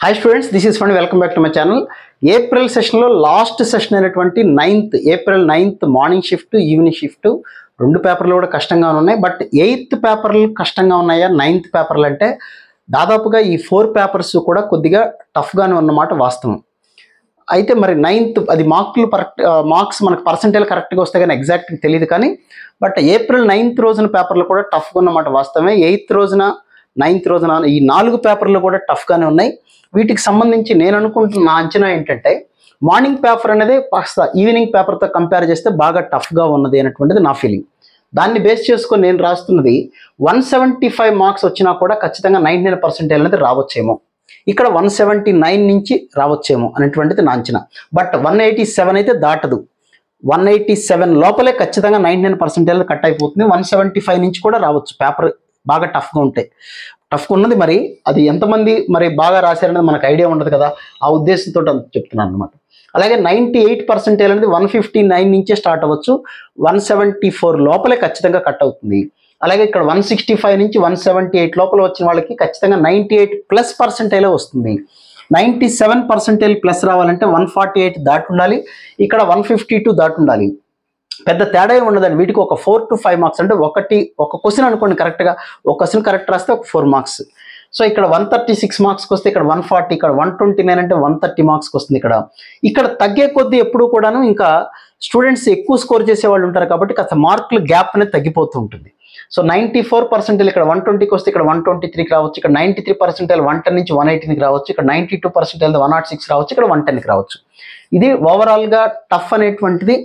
Hi students, this is Fund. Welcome back to my channel. April session lo last session అయినటువంటి 9th April 9th morning shift evening shift రెండు పేపర్లు కూడా కష్టంగా ఉన్నాయి. But 8th పేపర్లు కష్టంగా ఉన్నాయా 9th పేపర్లు అంటే దాదాపుగా ఈ 4 పేపర్స్ కూడా కొద్దిగా టఫ్ గానే ఉన్నమాట వాస్తవం. అయితే మరి 9th అది మార్క్స్ మనకు పర్సెంటేజ్ కరెక్ట్గా వస్తే కానీ ఎగ్జాక్ట్గా తెలియదు కానీ బట్ ఏప్రిల్ 9th రోజున పేపర్లు కూడా టఫ్గా ఉన్నమాట వాస్తవమే. 8th రోజున 9th రోజున ఈ 4 పేపర్లు కూడా టఫ్గానే ఉన్నాయి. వీటికి సంబంధించి నేను అనుకుంటున్న అంచనా ఏంటంటే మార్నింగ్ పేపర్ అనేది కాస్త ఈవినింగ్ పేపర్తో కంపేర్ చేస్తే బాగా టఫ్గా ఉన్నది అనేటువంటిది నా ఫీలింగ్. దాన్ని బేస్ చేసుకొని నేను రాస్తున్నది 175 మార్క్స్ వచ్చినా కూడా ఖచ్చితంగా 99% అనేది రావచ్చేమో, ఇక్కడ 179 నుంచి రావచ్చేమో అనేటువంటిది నా అంచనా. బట్ 187 అయితే దాటదు. 187 లోపలే ఖచ్చితంగా 99% కట్ అయిపోతుంది. 175 నుంచి కూడా రావచ్చు పేపర్ బాగా టఫ్గా ఉంటాయి. టఫ్గా ఉన్నది మరి అది ఎంతమంది మరి బాగా రాశారనేది మనకు ఐడియా ఉండదు కదా, ఆ ఉద్దేశంతో చెప్తున్నాను అనమాట. అలాగే 98% అనేది 159 నుంచే స్టార్ట్ అవ్వచ్చు, 174 లోపలే ఖచ్చితంగా కట్ అవుతుంది. అలాగే ఇక్కడ 165 నుంచి 178 లోపల వచ్చిన వాళ్ళకి ఖచ్చితంగా 98+% వస్తుంది. 97% ప్లస్ రావాలంటే 148 దాటి ఉండాలి, ఇక్కడ 152 దాటి ఉండాలి. పెద్ద తేడా ఉండదండి. వీటికి ఒక 4 to 5 మార్క్స్ అంటే ఒక క్వశ్చన్ అనుకోండి కరెక్ట్గా, ఒక క్వశ్చన్ కరెక్ట్ రాస్తే ఒక 4 మార్క్స్. సో ఇక్కడ 136 మార్క్స్కి వస్తే ఇక్కడ 140, ఇక్కడ 129 అంటే 130 మార్క్స్కి వస్తుంది. ఇక్కడ తగ్గే కొద్దీ ఎప్పుడు కూడాను ఇంకా స్టూడెంట్స్ ఎక్కువ స్కోర్ చేసే వాళ్ళు ఉంటారు కాబట్టి కాస్త మార్కులు గ్యాప్ అనేది తగ్గిపోతూ ఉంటుంది. సో 94% ఇక్కడ 120కి వస్తే ఇక్కడ 123కి రావచ్చు, ఇక్కడ 93% 110 నుంచి 118కి రావచ్చు, ఇక్కడ 92% 106 రావచ్చు, ఇక్కడ 110కి రావచ్చు. ఇది ఓవరాల్గా టఫ్ అనేటువంటిది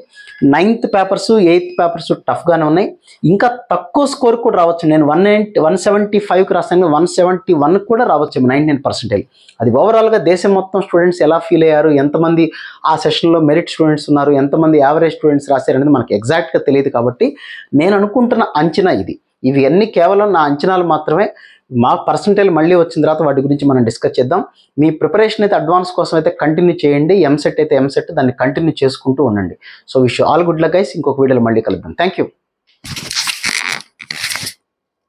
9th పేపర్స్ 8th పేపర్స్ టఫ్గానే ఉన్నాయి. ఇంకా తక్కువ స్కోర్ కూడా రావచ్చు. నేను 175కి రాస్తాను, 171 కూడా రావచ్చు 99%. అది ఓవరాల్గా దేశం మొత్తం స్టూడెంట్స్ ఎలా ఫీల్ అయ్యారు, ఎంతమంది ఆ సెషన్లో మెరిట్ స్టూడెంట్స్ ఉన్నారు, ఎంతమంది యావరేజ్ స్టూడెంట్స్ రాశారు అనేది మనకి ఎగ్జాక్ట్గా తెలియదు. కాబట్టి నేను అనుకుంటున్న అంచనా ఇది. ఇవి అన్నీ కేవలం నా అంచనాలు మాత్రమే. మా పర్సంటేజ్ మళ్ళీ వచ్చిన తర్వాత వాటి గురించి మనం డిస్కస్ చేద్దాం. మీ ప్రిపరేషన్ అయితే అడ్వాన్స్ కోసం అయితే కంటిన్యూ చేయండి. ఎంసెట్ అయితే ఎంసెట్ దాన్ని కంటిన్యూ చేసుకుంటూ ఉండండి. So wish all good luck guys. ఇంకొక వీడియోలో మళ్ళీ కలుద్దాం. Thank you.